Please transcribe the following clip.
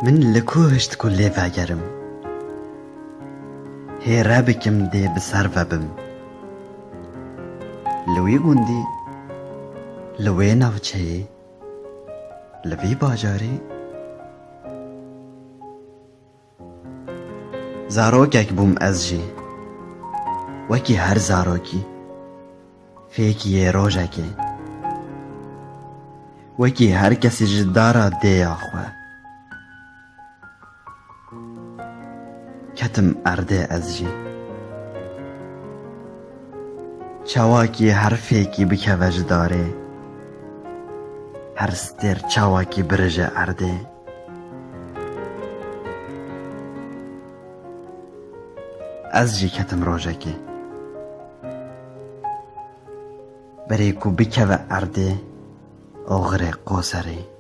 من لکوهشت کلی وگرم هی ربکم دی بسر وبم لوی گوندی لوی نوچه لوی باجاری زاروکک بوم از جی وکی هر زاروکی فیکی یه روژکه وکی هر کسی جدارا دی آخوه کتم ارده از جی چاواکی هر فیکی بکه وجداره هر ستر چاواکی برجه ارده از جی کتم روژکه بری کو بکه و ارده اغره قوسره